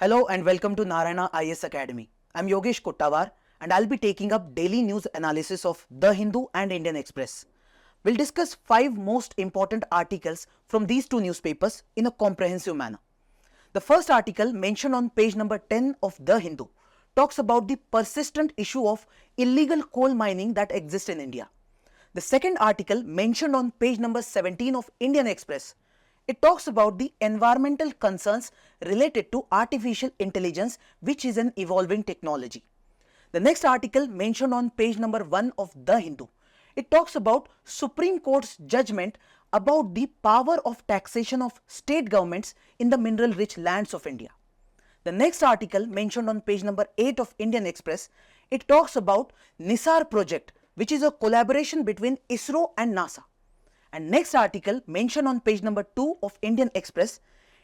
Hello and welcome to Narayana IS Academy. I'm Yogesh Kottawar and I'll be taking up daily news analysis of The Hindu and Indian Express. We'll discuss 5 most important articles from these two newspapers in a comprehensive manner. The first article mentioned on page number 10 of The Hindu talks about the persistent issue of illegal coal mining that exists in India. The second article mentioned on page number 17 of Indian Express, it talks about the environmental concerns related to artificial intelligence, which is an evolving technology. The next article mentioned on page number 1 of The Hindu, it talks about Supreme Court's judgment about the power of taxation of state governments in the mineral rich lands of India. The next article mentioned on page number 8 of Indian Express, it talks about NISAR project, which is a collaboration between ISRO and NASA. And next article mentioned on page number 2 of Indian Express,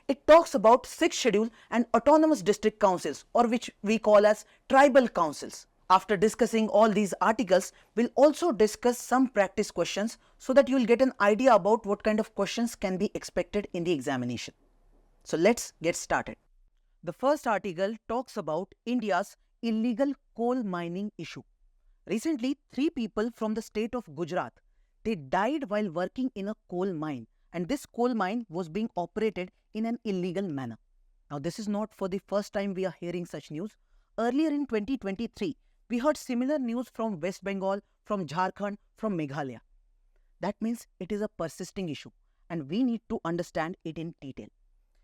it talks about 6th schedule and autonomous district councils, or which we call as tribal councils. After discussing all these articles, we'll also discuss some practice questions so that you'll get an idea about what kind of questions can be expected in the examination. So let's get started. The first article talks about India's illegal coal mining issue. Recently, 3 people from the state of Gujarat, they died while working in a coal mine, and this coal mine was being operated in an illegal manner. Now, this is not for the first time we are hearing such news. Earlier in 2023, we heard similar news from West Bengal, from Jharkhand, from Meghalaya. That means it is a persisting issue and we need to understand it in detail.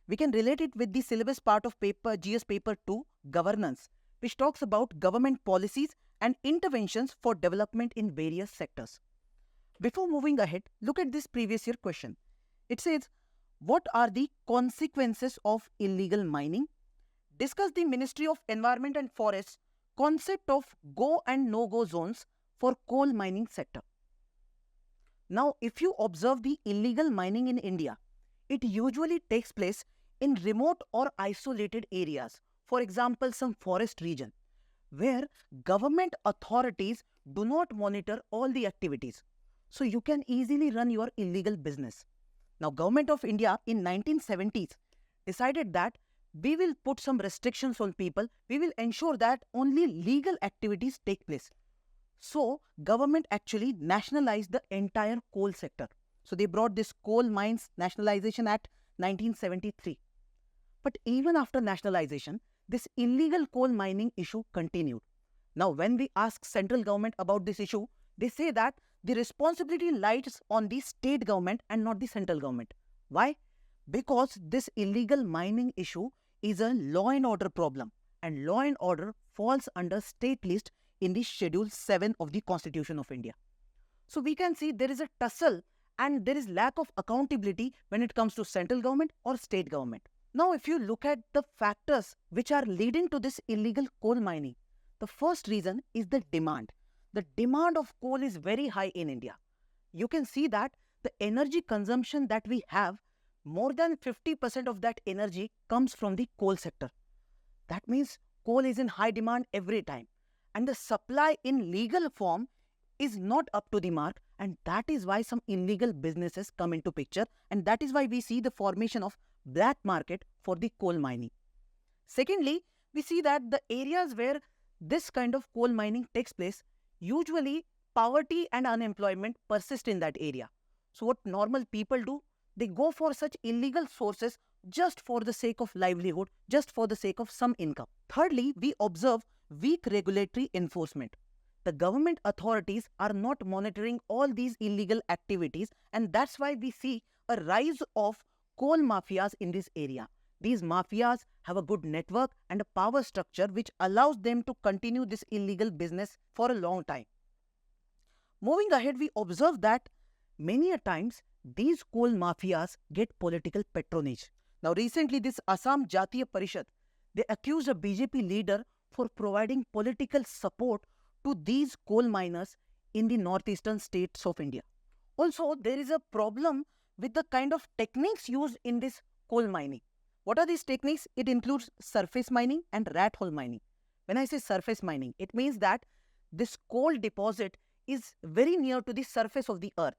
We can relate it with the syllabus part of GS paper 2, governance, which talks about government policies and interventions for development in various sectors. Before moving ahead, look at this previous year question. It says, what are the consequences of illegal mining? Discuss the Ministry of Environment and Forests concept of go and no-go zones for coal mining sector. Now, if you observe the illegal mining in India, it usually takes place in remote or isolated areas, for example, some forest region, where government authorities do not monitor all the activities. So you can easily run your illegal business. Now, Government of India in 1970s decided that we will put some restrictions on people. We will ensure that only legal activities take place. So, government actually nationalized the entire coal sector. So, they brought this Coal Mines Nationalization Act 1973. But even after nationalization, this illegal coal mining issue continued. Now, when we ask central government about this issue, they say that the responsibility lies on the state government and not the central government. Why? Because this illegal mining issue is a law and order problem, and law and order falls under state list in the Schedule 7 of the Constitution of India. So we can see there is a tussle and there is lack of accountability when it comes to central government or state government. Now, if you look at the factors which are leading to this illegal coal mining, the first reason is the demand. The demand of coal is very high in India. You can see that the energy consumption that we have, more than 50% of that energy comes from the coal sector. That means coal is in high demand every time. And the supply in legal form is not up to the mark, and that is why some illegal businesses come into picture, and that is why we see the formation of black market for the coal mining. Secondly, we see that the areas where this kind of coal mining takes place, usually poverty and unemployment persist in that area. So what normal people do, they go for such illegal sources just for the sake of livelihood, just for the sake of some income. Thirdly, we observe weak regulatory enforcement. The government authorities are not monitoring all these illegal activities, and that's why we see a rise of coal mafias in this area. These mafias have a good network and a power structure which allows them to continue this illegal business for a long time. Moving ahead, we observe that many a times these coal mafias get political patronage. Now recently this Assam Jatiya Parishad, they accused a BJP leader for providing political support to these coal miners in the northeastern states of India. Also, there is a problem with the kind of techniques used in this coal mining. What are these techniques? It includes surface mining and rat hole mining. When I say surface mining, it means that this coal deposit is very near to the surface of the earth.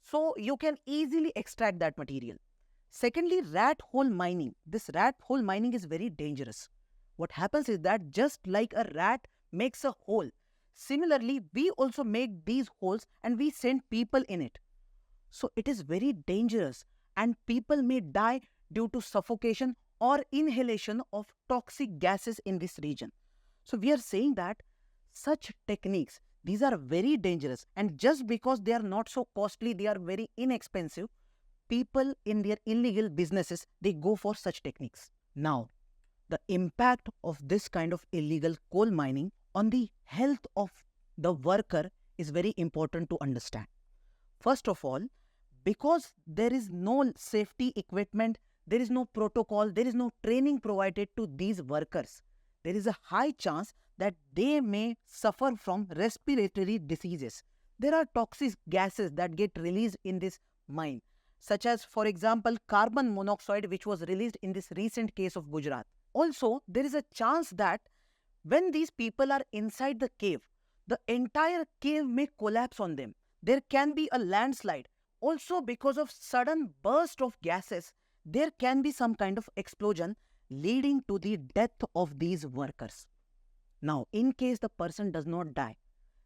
So you can easily extract that material. Secondly, rat hole mining. This rat hole mining is very dangerous. What happens is that just like a rat makes a hole, similarly, we also make these holes and we send people in it. So it is very dangerous and people may die due to suffocation or inhalation of toxic gases in this region. So we are saying that such techniques, these are very dangerous, and just because they are not so costly, they are very inexpensive, people in their illegal businesses, they go for such techniques. Now, the impact of this kind of illegal coal mining on the health of the worker is very important to understand. First of all, because there is no safety equipment, there is no protocol, there is no training provided to these workers, there is a high chance that they may suffer from respiratory diseases. There are toxic gases that get released in this mine, such as, for example, carbon monoxide, which was released in this recent case of Gujarat. Also, there is a chance that when these people are inside the cave, the entire cave may collapse on them. There can be a landslide. Also, because of sudden burst of gases, there can be some kind of explosion leading to the death of these workers. Now, in case the person does not die,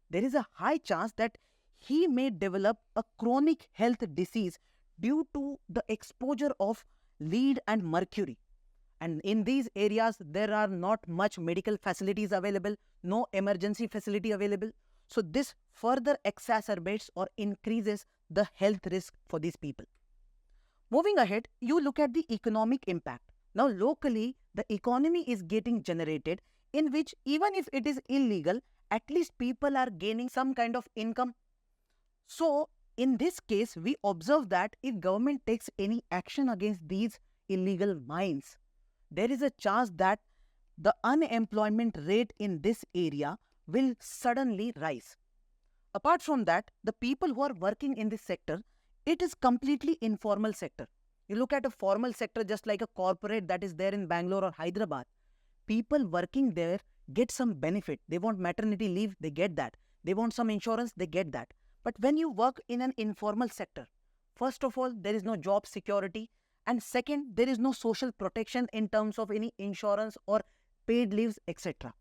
there is a high chance that he may develop a chronic health disease due to the exposure of lead and mercury. And in these areas, there are not much medical facilities available, no emergency facility available. So this further exacerbates or increases the health risk for these people. Moving ahead, you look at the economic impact. Now locally, the economy is getting generated in which even if it is illegal, at least people are gaining some kind of income. So in this case, we observe that if government takes any action against these illegal mines, there is a chance that the unemployment rate in this area will suddenly rise. Apart from that, the people who are working in this sector, it is completely informal sector. You look at a formal sector just like a corporate that is there in Bangalore or Hyderabad. People working there get some benefit. They want maternity leave, they get that. They want some insurance, they get that. But when you work in an informal sector, first of all, there is no job security. And second, there is no social protection in terms of any insurance or paid leaves, etc.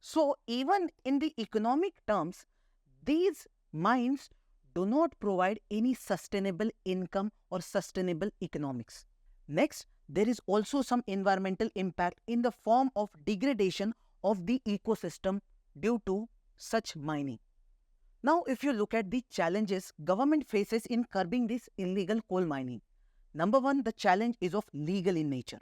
So even in the economic terms, these mines do not provide any sustainable income or sustainable economics. Next, there is also some environmental impact in the form of degradation of the ecosystem due to such mining. Now, if you look at the challenges government faces in curbing this illegal coal mining, number one, the challenge is of legal in nature.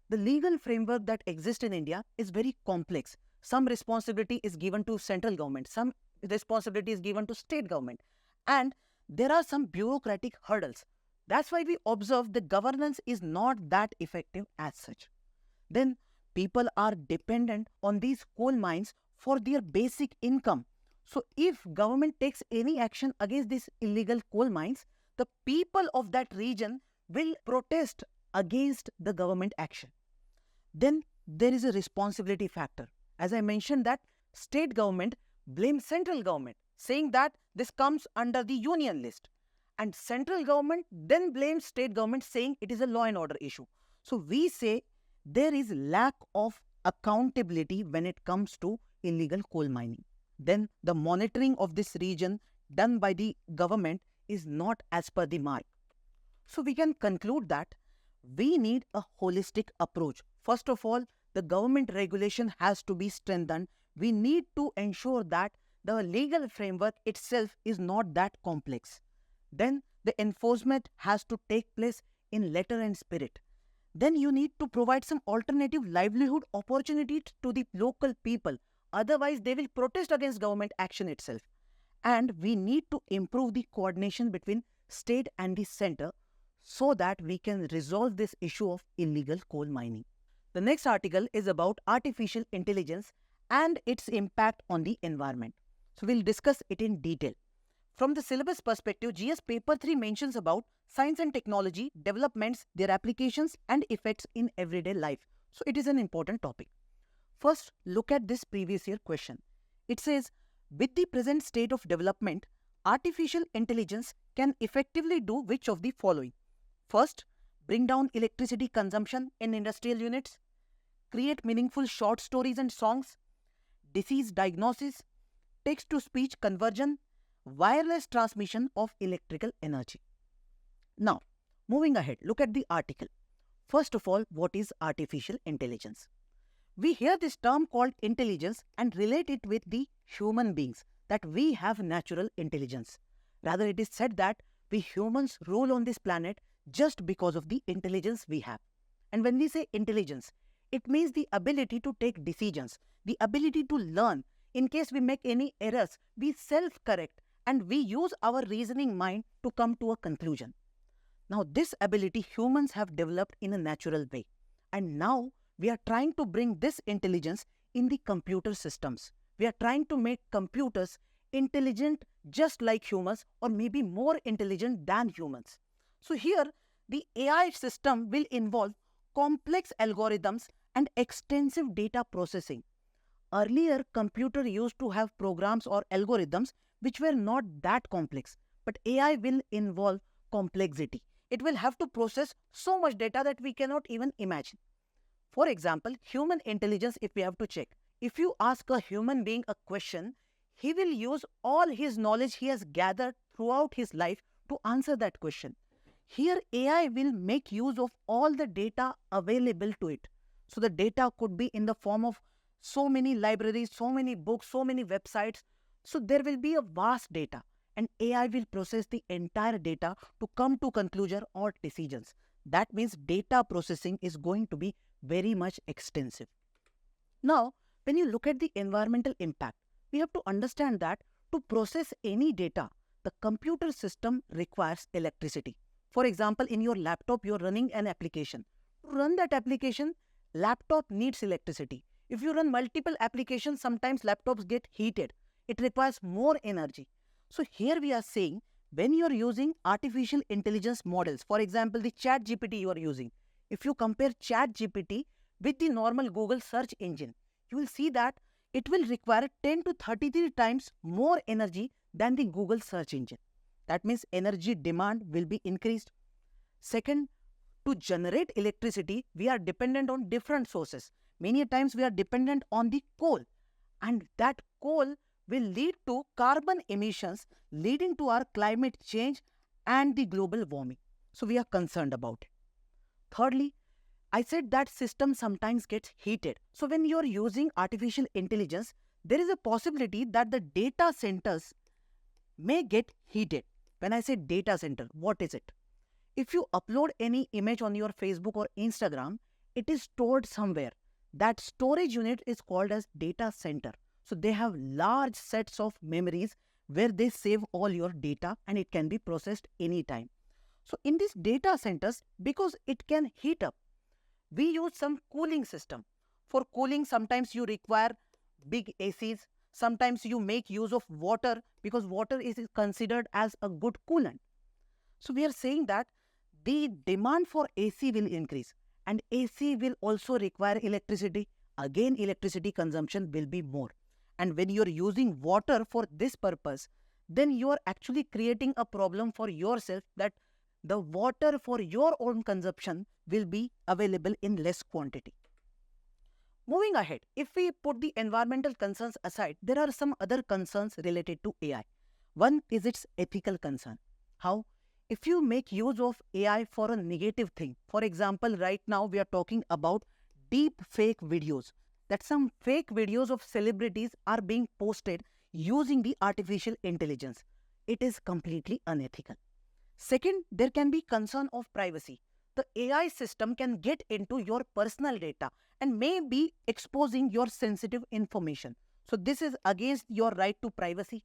The legal framework that exists in India is very complex. Some responsibility is given to central government, some responsibility is given to state government, and there are some bureaucratic hurdles. That's why we observe the governance is not that effective as such. Then people are dependent on these coal mines for their basic income. So if government takes any action against these illegal coal mines, the people of that region will protest against the government action. Then there is a responsibility factor. As I mentioned that state government blames central government, saying that this comes under the union list. And central government then blames state government, saying it is a law and order issue. So we say there is lack of accountability when it comes to illegal coal mining. Then the monitoring of this region done by the government is not as per the mark. So we can conclude that we need a holistic approach. First of all, the government regulation has to be strengthened. We need to ensure that the legal framework itself is not that complex. Then the enforcement has to take place in letter and spirit. Then you need to provide some alternative livelihood opportunities to the local people. Otherwise, they will protest against government action itself. And we need to improve the coordination between state and the center so that we can resolve this issue of illegal coal mining. The next article is about artificial intelligence and its impact on the environment. So we'll discuss it in detail. From the syllabus perspective, GS Paper 3 mentions about science and technology, developments, their applications and effects in everyday life. So it is an important topic. First, look at this previous year question. It says, with the present state of development, artificial intelligence can effectively do which of the following? First, bring down electricity consumption in industrial units, create meaningful short stories and songs, disease diagnosis, text-to-speech conversion, wireless transmission of electrical energy. Now, moving ahead, look at the article. First of all, what is artificial intelligence? We hear this term called intelligence and relate it with the human beings, that we have natural intelligence. Rather, it is said that we humans rule on this planet just because of the intelligence we have. And when we say intelligence, it means the ability to take decisions, the ability to learn. In case we make any errors, we self-correct and we use our reasoning mind to come to a conclusion. Now, this ability humans have developed in a natural way. And now, we are trying to bring this intelligence in the computer systems. We are trying to make computers intelligent just like humans, or maybe more intelligent than humans. So here, the AI system will involve complex algorithms and extensive data processing. Earlier, computer used to have programs or algorithms which were not that complex, but AI will involve complexity. It will have to process so much data that we cannot even imagine. For example, human intelligence, if we have to check, if you ask a human being a question, he will use all his knowledge he has gathered throughout his life to answer that question. Here, AI will make use of all the data available to it. So the data could be in the form of so many libraries, so many books, so many websites. So there will be a vast data, and AI will process the entire data to come to conclusion or decisions. That means data processing is going to be very much extensive. Now, when you look at the environmental impact, we have to understand that to process any data, the computer system requires electricity. For example, in your laptop, you're running an application. To run that application, laptop needs electricity. If you run multiple applications, sometimes laptops get heated. It requires more energy. So here we are saying, when you are using artificial intelligence models, for example, the ChatGPT you are using, if you compare ChatGPT with the normal Google search engine, you will see that it will require 10 to 33 times more energy than the Google search engine. That means energy demand will be increased. Second, to generate electricity, we are dependent on different sources. Many times we are dependent on the coal, and that coal will lead to carbon emissions, leading to our climate change and the global warming. So we are concerned about it. Thirdly, I said that system sometimes gets heated. So when you are using artificial intelligence, there is a possibility that the data centers may get heated. When I say data center, what is it? If you upload any image on your Facebook or Instagram, it is stored somewhere. That storage unit is called as data center. So they have large sets of memories where they save all your data, and it can be processed anytime. So in these data centers, because it can heat up, we use some cooling system. For cooling, sometimes you require big ACs. Sometimes you make use of water, because water is considered as a good coolant. So we are saying that the demand for AC will increase, and AC will also require electricity. Again, electricity consumption will be more. And when you are using water for this purpose, then you are actually creating a problem for yourself, that the water for your own consumption will be available in less quantity. Moving ahead, if we put the environmental concerns aside, there are some other concerns related to AI. One is its ethical concern. How? If you make use of AI for a negative thing, for example, right now we are talking about deep fake videos, that some fake videos of celebrities are being posted using the artificial intelligence. It is completely unethical. Second, there can be concern of privacy. The AI system can get into your personal data and may be exposing your sensitive information. So this is against your right to privacy.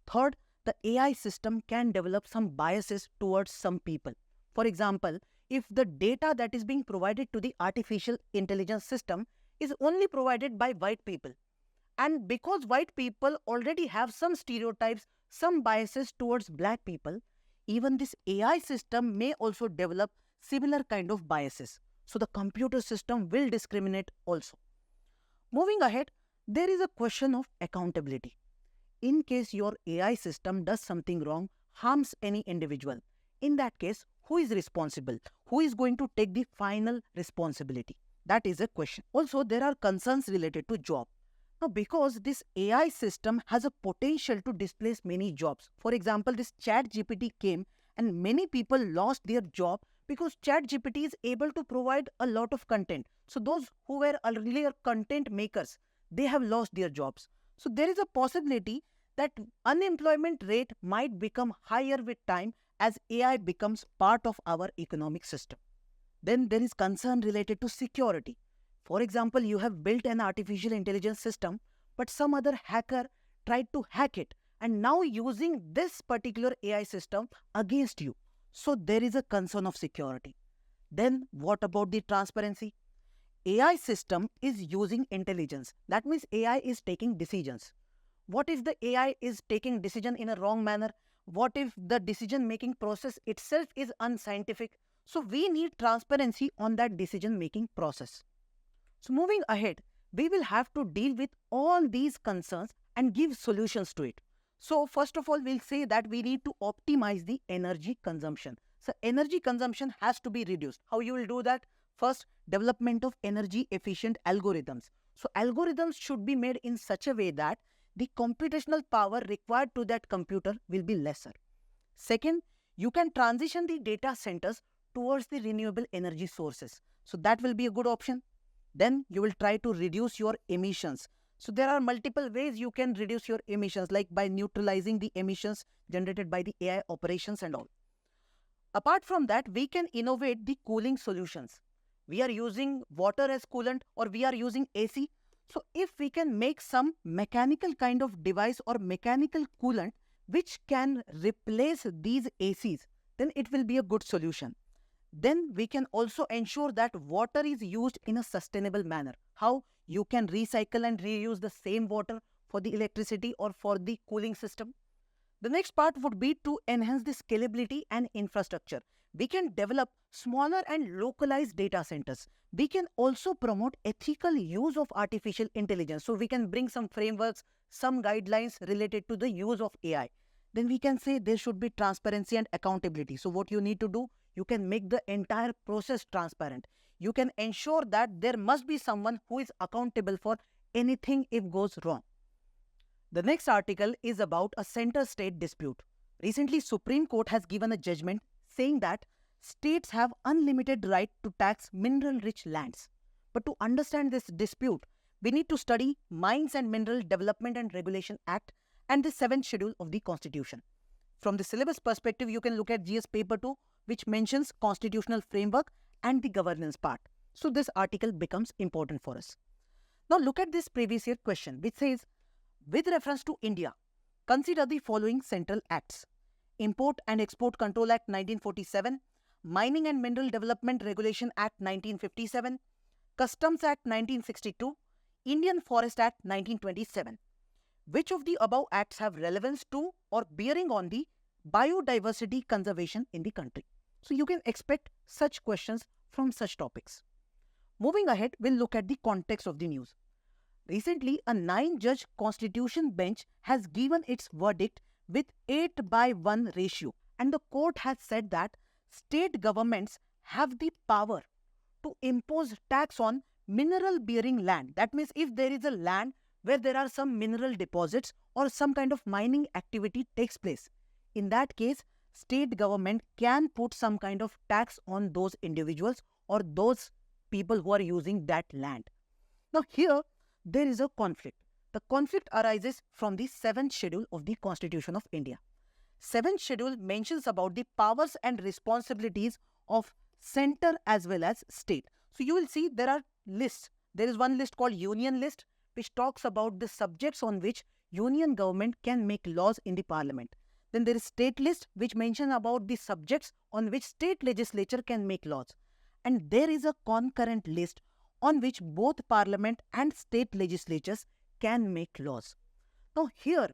Third, the AI system can develop some biases towards some people. For example, if the data that is being provided to the artificial intelligence system is only provided by white people, and because white people already have some stereotypes, some biases towards black people, even this AI system may also develop similar kind of biases. So the computer system will discriminate also. Moving ahead, there is a question of accountability. In case your AI system does something wrong, harms any individual, in that case, who is responsible? Who is going to take the final responsibility? That is a question. Also, there are concerns related to job. Now, because this AI system has a potential to displace many jobs. For example, this Chat GPT came and many people lost their job because Chat GPT is able to provide a lot of content. So those who were earlier content makers, they have lost their jobs. So there is a possibility that unemployment rate might become higher with time as AI becomes part of our economic system. Then there is concern related to security. For example, you have built an artificial intelligence system, but some other hacker tried to hack it and now using this particular AI system against you. So there is a concern of security. Then what about the transparency? AI system is using intelligence. That means AI is taking decisions. What if the AI is taking decision in a wrong manner? What if the decision making process itself is unscientific? So we need transparency on that decision making process. So moving ahead, we will have to deal with all these concerns and give solutions to it. So first of all, we'll say that we need to optimize the energy consumption. So energy consumption has to be reduced. How you will do that? First, development of energy efficient algorithms. So algorithms should be made in such a way that the computational power required to that computer will be lesser. Second, you can transition the data centers towards the renewable energy sources. So that will be a good option. Then you will try to reduce your emissions. So there are multiple ways you can reduce your emissions, like by neutralizing the emissions generated by the AI operations and all. Apart from that, we can innovate the cooling solutions. We are using water as coolant or we are using AC. So if we can make some mechanical kind of device or mechanical coolant which can replace these ACs, then it will be a good solution. Then we can also ensure that water is used in a sustainable manner. How? You can recycle and reuse the same water for the electricity or for the cooling system. The next part would be to enhance the scalability and infrastructure. We can develop smaller and localized data centers. We can also promote ethical use of artificial intelligence. So we can bring some frameworks, some guidelines related to the use of AI. Then we can say there should be transparency and accountability. So what you need to do, you can make the entire process transparent. You can ensure that there must be someone who is accountable for anything if goes wrong. The next article is about a center-state dispute. Recently, Supreme Court has given a judgment saying that states have unlimited right to tax mineral-rich lands. But to understand this dispute, we need to study Mines and Mineral Development and Regulation Act and the 7th schedule of the Constitution. From the syllabus perspective, you can look at GS Paper 2, which mentions constitutional framework and the governance part. So this article becomes important for us. Now look at this previous year question, which says, with reference to India, consider the following central acts: Import and Export Control Act 1947, Mining and Mineral Development Regulation Act 1957, Customs Act 1962, Indian Forest Act 1927. Which of the above acts have relevance to or bearing on the biodiversity conservation in the country? So you can expect such questions from such topics. Moving ahead, we'll look at the context of the news. Recently, a 9-judge constitution bench has given its verdict with 8:1 ratio, and the court has said that state governments have the power to impose tax on mineral-bearing land. That means if there is a land where there are some mineral deposits or some kind of mining activity takes place, in that case, state government can put some kind of tax on those individuals or those people who are using that land. Now here, there is a conflict. The conflict arises from the 7th schedule of the Constitution of India. 7th schedule mentions about the powers and responsibilities of center as well as state. So you will see there are lists. There is one list called Union List, which talks about the subjects on which union government can make laws in the parliament. Then there is State List, which mentions about the subjects on which state legislature can make laws. And there is a concurrent list on which both parliament and state legislatures can make laws. Now here,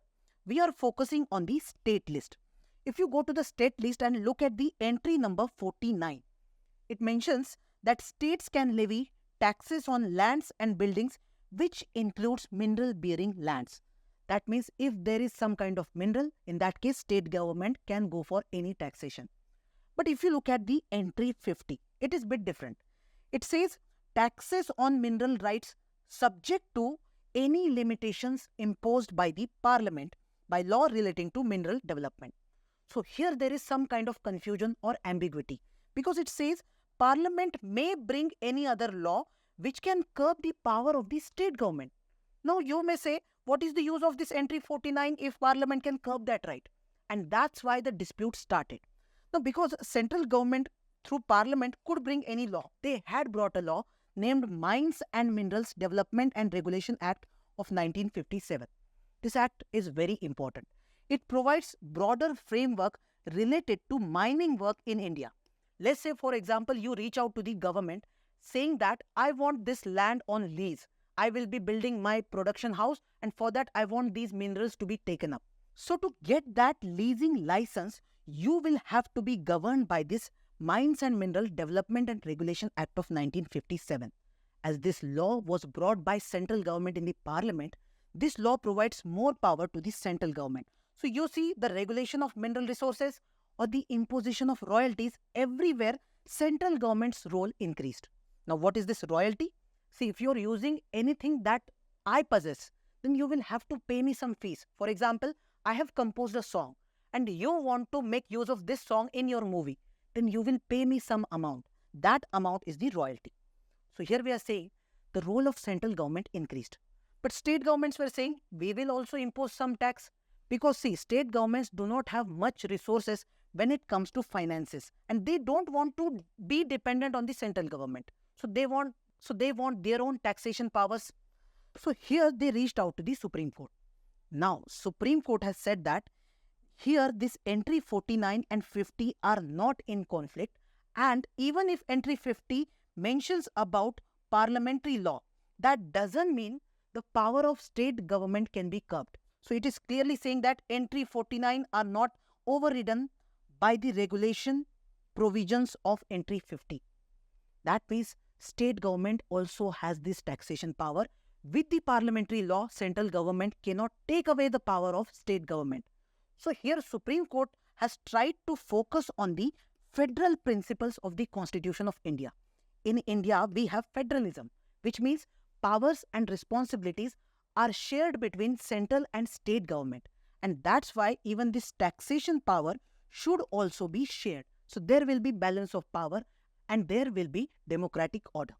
we are focusing on the state list. If you go to the state list and look at the entry number 49, it mentions that states can levy taxes on lands and buildings, which includes mineral-bearing lands. That means if there is some kind of mineral, in that case, state government can go for any taxation. But if you look at the entry 50, it is a bit different. It says taxes on mineral rights subject to any limitations imposed by the parliament by law relating to mineral development. So here there is some kind of confusion or ambiguity because it says parliament may bring any other law which can curb the power of the state government. Now you may say, what is the use of this entry 49 if parliament can curb that right? And that's why the dispute started. Now because central government through parliament could bring any law. They had brought a law named Mines and Minerals Development and Regulation Act of 1957. This act is very important. It provides broader framework related to mining work in India. Let's say, for example, you reach out to the government saying that I want this land on lease. I will be building my production house and for that I want these minerals to be taken up. So to get that leasing license, you will have to be governed by this Mines and Mineral Development and Regulation Act of 1957. As this law was brought by central government in the parliament, this law provides more power to the central government. So you see the regulation of mineral resources or the imposition of royalties, everywhere central government's role increased. Now what is this royalty? See, if you're using anything that I possess, then you will have to pay me some fees. For example, I have composed a song and you want to make use of this song in your movie, then you will pay me some amount. That amount is the royalty. So here we are saying the role of central government increased. But state governments were saying we will also impose some tax because see, state governments do not have much resources when it comes to finances and they don't want to be dependent on the central government. So they want their own taxation powers. So here they reached out to the Supreme Court. Now Supreme Court has said that here this entry 49 and 50 are not in conflict, and even if entry 50 mentions about parliamentary law, that doesn't mean the power of state government can be curbed. So it is clearly saying that entry 49 are not overridden by the regulation provisions of entry 50. That means state government also has this taxation power. With the parliamentary law, central government cannot take away the power of state government. So here Supreme Court has tried to focus on the federal principles of the Constitution of India. In India, we have federalism, which means powers and responsibilities are shared between central and state government. And that's why even this taxation power should also be shared. So there will be balance of power and there will be democratic order.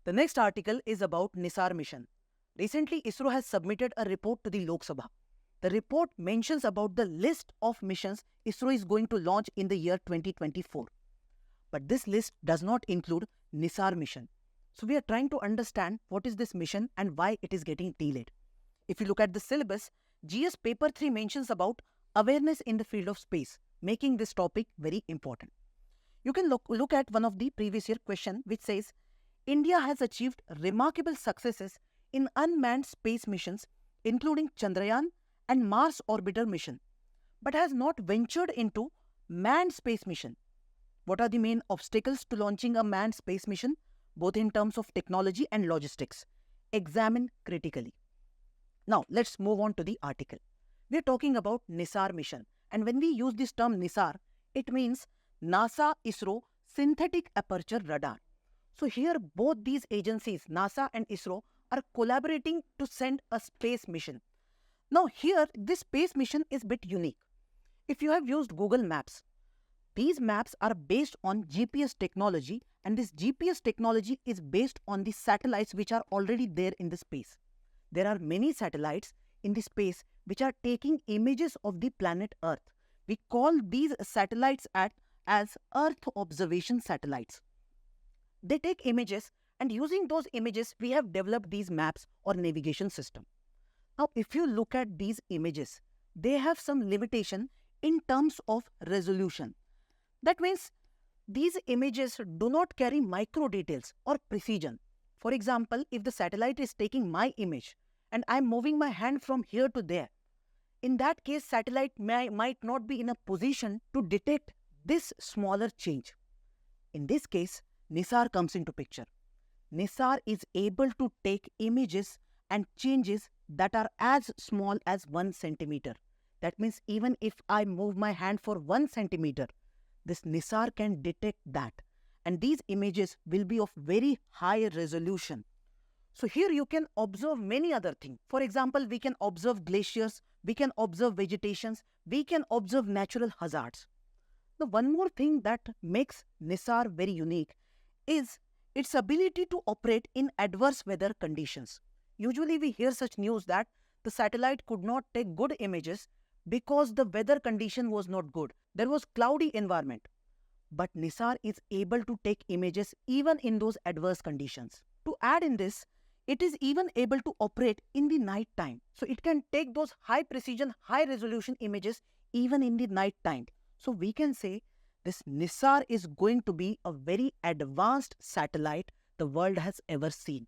The next article is about NISAR mission. Recently, ISRO has submitted a report to the Lok Sabha. The report mentions about the list of missions ISRO is going to launch in the year 2024. But this list does not include NISAR mission. So we are trying to understand what is this mission and why it is getting delayed. If you look at the syllabus, GS paper 3 mentions about awareness in the field of space, making this topic very important. You can look at one of the previous year question which says, India has achieved remarkable successes in unmanned space missions including Chandrayaan and Mars orbiter mission, but has not ventured into manned space mission. What are the main obstacles to launching a manned space mission, both in terms of technology and logistics? Examine critically. Now, let's move on to the article. We are talking about NISAR mission. And when we use this term NISAR, it means NASA ISRO Synthetic Aperture Radar. So here both these agencies, NASA and ISRO, are collaborating to send a space mission. Now here, this space mission is a bit unique. If you have used Google Maps, these maps are based on GPS technology, and this GPS technology is based on the satellites which are already there in the space. There are many satellites in the space which are taking images of the planet Earth. We call these satellites as Earth observation satellites. They take images, and using those images, we have developed these maps or navigation system. Now, if you look at these images, they have some limitation in terms of resolution. That means these images do not carry micro details or precision. For example, if the satellite is taking my image and I'm moving my hand from here to there, in that case, satellite might not be in a position to detect this smaller change. In this case, NISAR comes into picture. NISAR is able to take images and changes that are as small as 1 centimeter. That means even if I move my hand for 1 centimeter, this NISAR can detect that. and these images will be of very high resolution. So here you can observe many other things. For example, we can observe glaciers, we can observe vegetations, we can observe natural hazards. Now, one more thing that makes NISAR very unique is its ability to operate in adverse weather conditions. Usually we hear such news that the satellite could not take good images because the weather condition was not good. There was cloudy environment. But NISAR is able to take images even in those adverse conditions. To add in this, it is even able to operate in the night time. So it can take those high precision, high resolution images even in the night time. So we can say this NISAR is going to be a very advanced satellite the world has ever seen.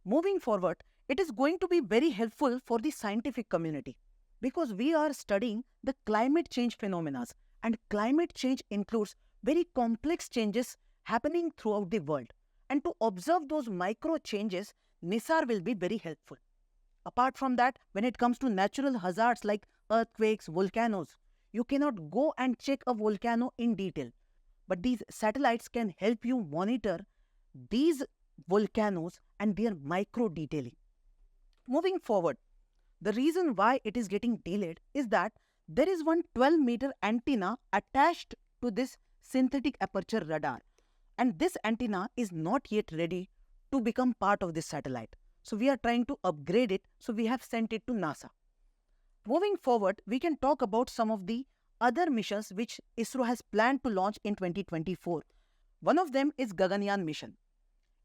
Moving forward, it is going to be very helpful for the scientific community because we are studying the climate change phenomena, and climate change includes very complex changes happening throughout the world. And to observe those micro changes, NISAR will be very helpful. Apart from that, when it comes to natural hazards like earthquakes, volcanoes, you cannot go and check a volcano in detail. But these satellites can help you monitor these volcanoes and their micro detailing. Moving forward, the reason why it is getting delayed is that there is one 12-meter antenna attached to this synthetic aperture radar, and this antenna is not yet ready to become part of this satellite. So we are trying to upgrade it, so we have sent it to NASA. Moving forward, we can talk about some of the other missions which ISRO has planned to launch in 2024. One of them is Gaganyaan mission.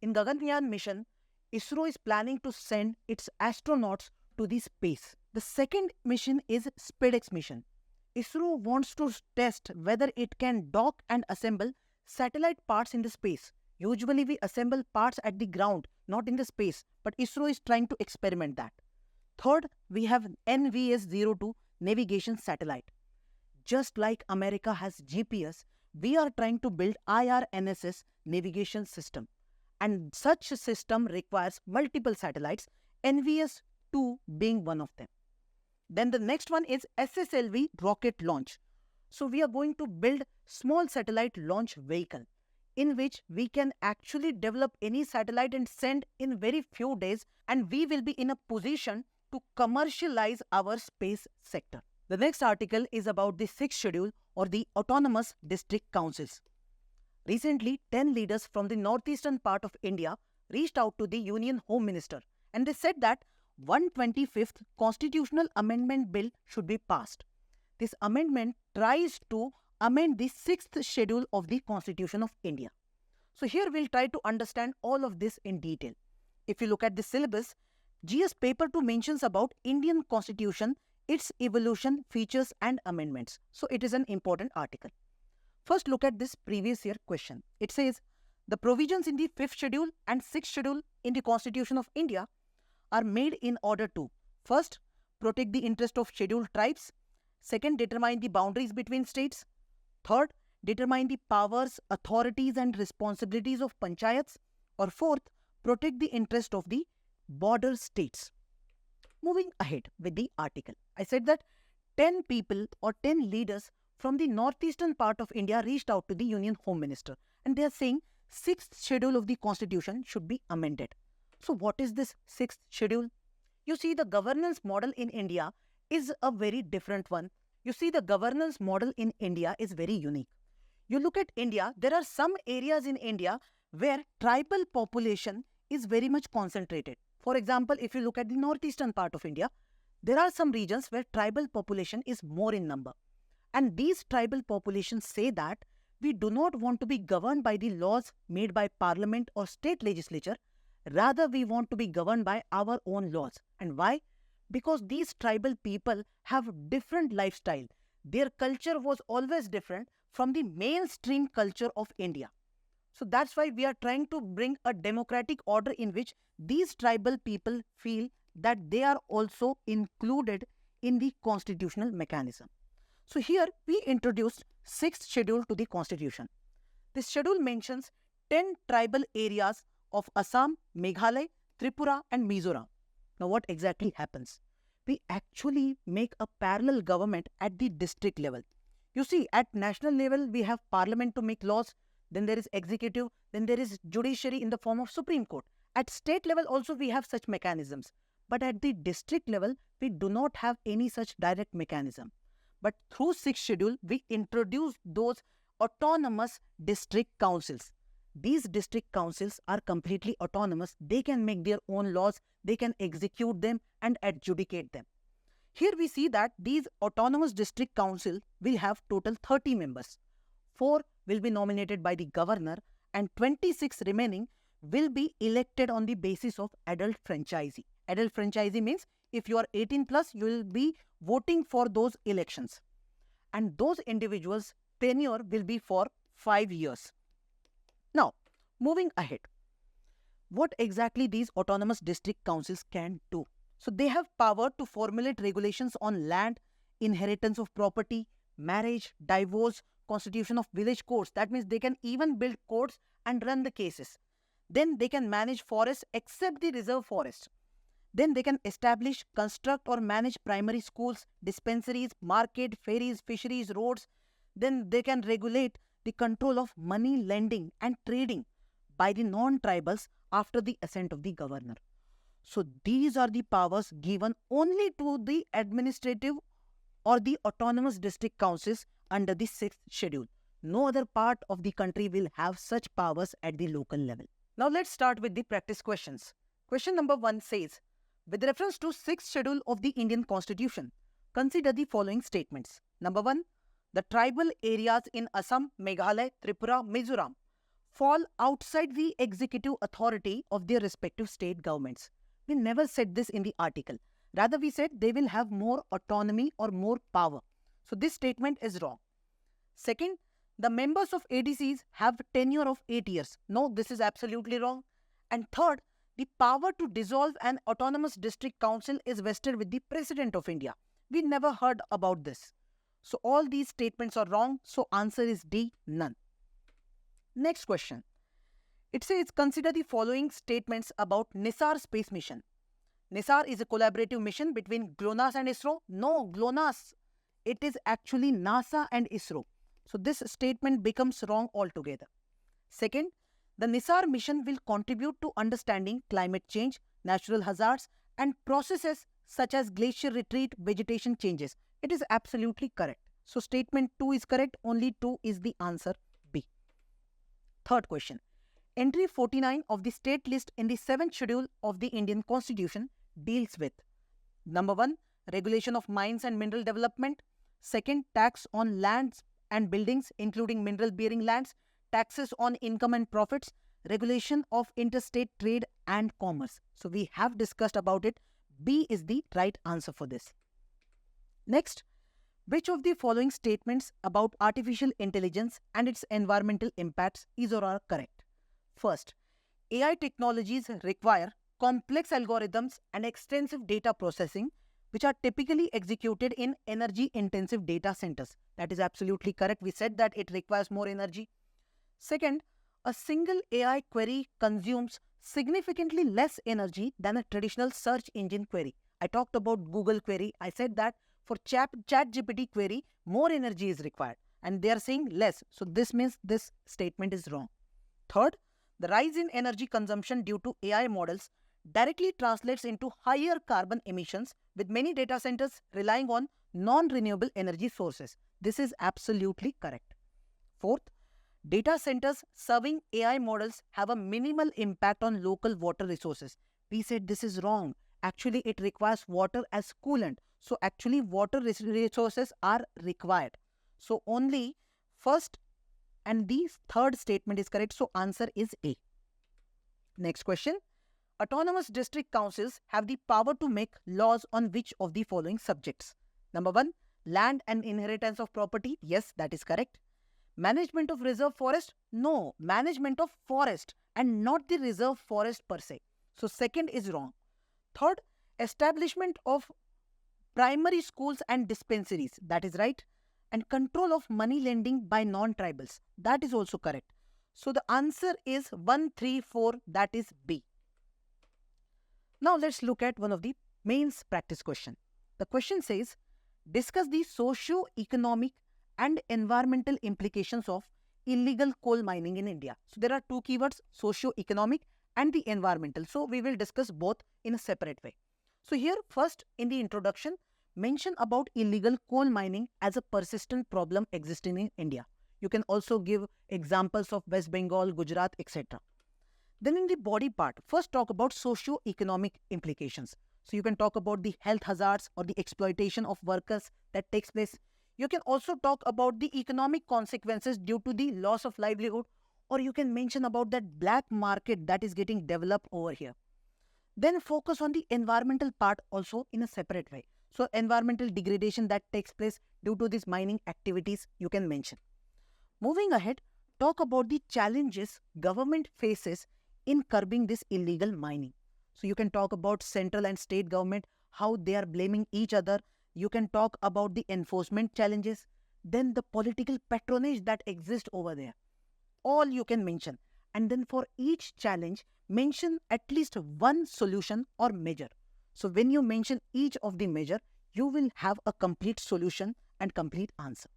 In Gaganyaan mission, ISRO is planning to send its astronauts to the space. The second mission is SpaceX mission. ISRO wants to test whether it can dock and assemble satellite parts in the space. Usually we assemble parts at the ground, not in the space, but ISRO is trying to experiment that. Third, we have NVS-02 navigation satellite. Just like America has GPS, we are trying to build IRNSS navigation system. And such a system requires multiple satellites, NVS-2 being one of them. Then the next one is SSLV rocket launch. So we are going to build small satellite launch vehicle in which we can actually develop any satellite and send in very few days, and we will be in a position to commercialize our space sector. The next article is about the sixth schedule or the autonomous district councils. Recently, 10 leaders from the northeastern part of India reached out to the Union Home Minister, and they said that 125th Constitutional Amendment Bill should be passed. This amendment tries to amend the 6th schedule of the Constitution of India. So here we'll try to understand all of this in detail. If you look at the syllabus, GS paper 2 mentions about Indian Constitution, its evolution, features and amendments. So it is an important article. First, look at this previous year question. It says, the provisions in the 5th schedule and 6th schedule in the Constitution of India are made in order to, first, protect the interest of scheduled tribes, second, determine the boundaries between states, third, determine the powers, authorities and responsibilities of panchayats, or fourth, protect the interest of the border states. Moving ahead with the article, I said that 10 people or 10 leaders from the northeastern part of India reached out to the Union Home Minister, and they are saying 6th schedule of the Constitution should be amended. So what is this 6th schedule? You see, the governance model in India is a very different one. You see, the governance model in India is very unique. You look at India, there are some areas in India where tribal population is very much concentrated. For example, if you look at the northeastern part of India, there are some regions where tribal population is more in number. And these tribal populations say that we do not want to be governed by the laws made by parliament or state legislature. Rather, we want to be governed by our own laws. And why? Because these tribal people have different lifestyle. Their culture was always different from the mainstream culture of India. So that's why we are trying to bring a democratic order in which these tribal people feel that they are also included in the constitutional mechanism. So here we introduced 6th schedule to the Constitution. This schedule mentions 10 tribal areas of Assam, Meghalaya, Tripura and Mizoram. Now what exactly happens? We actually make a parallel government at the district level. You see, at national level we have parliament to make laws, then there is executive, then there is judiciary in the form of Supreme Court. At state level also we have such mechanisms. But at the district level, we do not have any such direct mechanism. But through 6th schedule, we introduced those autonomous district councils. These district councils are completely autonomous. They can make their own laws, they can execute them and adjudicate them. Here we see that these autonomous district council will have total 30 members. 4 will be nominated by the governor and 26 remaining will be elected on the basis of adult franchisee. Adult franchisee means if you are 18 plus, you will be voting for those elections. And those individuals' tenure will be for 5 years. Now, moving ahead, what exactly these autonomous district councils can do? So they have power to formulate regulations on land, inheritance of property, marriage, divorce, constitution of village courts. That means they can even build courts and run the cases. Then they can manage forests except the reserve forest. Then they can establish, construct or manage primary schools, dispensaries, market, ferries, fisheries, roads. Then they can regulate the control of money lending and trading by the non-tribals after the assent of the governor. So these are the powers given only to the administrative or the autonomous district councils under the 6th schedule. No other part of the country will have such powers at the local level. Now let's start with the practice questions. Question number 1 says, with reference to 6th schedule of the Indian Constitution, consider the following statements. Number 1, the tribal areas in Assam, Meghalaya, Tripura, Mizoram fall outside the executive authority of their respective state governments. We never said this in the article. Rather, we said they will have more autonomy or more power. So this statement is wrong. Second, the members of ADCs have tenure of 8 years. No, this is absolutely wrong. And third, the power to dissolve an autonomous district council is vested with the President of India. We never heard about this. So all these statements are wrong. So answer is D, none. Next question. It says, consider the following statements about NISAR space mission. NISAR is a collaborative mission between GLONASS and ISRO. No, GLONASS. It is actually NASA and ISRO. So this statement becomes wrong altogether. Second, the NISAR mission will contribute to understanding climate change, natural hazards and processes such as glacier retreat, vegetation changes. It is absolutely correct. So statement 2 is correct. Only 2 is the answer, B. Third question. Entry 49 of the state list in the 7th schedule of the Indian Constitution deals with number 1, regulation of mines and mineral development. Second, tax on lands and buildings including mineral bearing lands, taxes on income and profits, regulation of interstate trade and commerce. So we have discussed about it. B is the right answer for this. Next, which of the following statements about artificial intelligence and its environmental impacts is or are correct? First, AI technologies require complex algorithms and extensive data processing, which are typically executed in energy-intensive data centers. That is absolutely correct. We said that it requires more energy. Second, a single AI query consumes significantly less energy than a traditional search engine query. I talked about Google query. I said that for ChatGPT query, more energy is required. And they are saying less. So this means this statement is wrong. Third, the rise in energy consumption due to AI models directly translates into higher carbon emissions, with many data centers relying on non-renewable energy sources. This is absolutely correct. Fourth, data centers serving AI models have a minimal impact on local water resources. We said this is wrong. Actually, it requires water as coolant. So actually, water resources are required. So only first and the third statement is correct. So answer is A. Next question. Autonomous district councils have the power to make laws on which of the following subjects? Number 1, land and inheritance of property. Yes, that is correct. Management of reserve forest? No, management of forest and not the reserve forest per se. So second is wrong. Third, establishment of primary schools and dispensaries. That is right. And control of money lending by non-tribals. That is also correct. So the answer is 1, 3, 4. That is B. Now let's look at one of the mains practice question. The question says, discuss the socio-economic and environmental implications of illegal coal mining in India. So there are two keywords, socio-economic and the environmental. So we will discuss both in a separate way. So here first in the introduction, mention about illegal coal mining as a persistent problem existing in India. You can also give examples of West Bengal, Gujarat, etc. Then in the body part, first talk about socio-economic implications. So you can talk about the health hazards or the exploitation of workers that takes place. You can also talk about the economic consequences due to the loss of livelihood, or you can mention about that black market that is getting developed over here. Then focus on the environmental part also in a separate way. So environmental degradation that takes place due to these mining activities you can mention. Moving ahead, talk about the challenges government faces in curbing this illegal mining. So you can talk about central and state government, how they are blaming each other. You can talk about the enforcement challenges, then the political patronage that exists over there. All you can mention. And then for each challenge, mention at least one solution or measure. So when you mention each of the measure, you will have a complete solution and complete answer.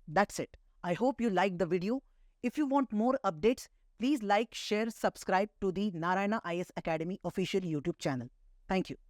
That's it. I hope you liked the video. If you want more updates, please like, share, subscribe to the Narayana IAS Academy official YouTube channel. Thank you.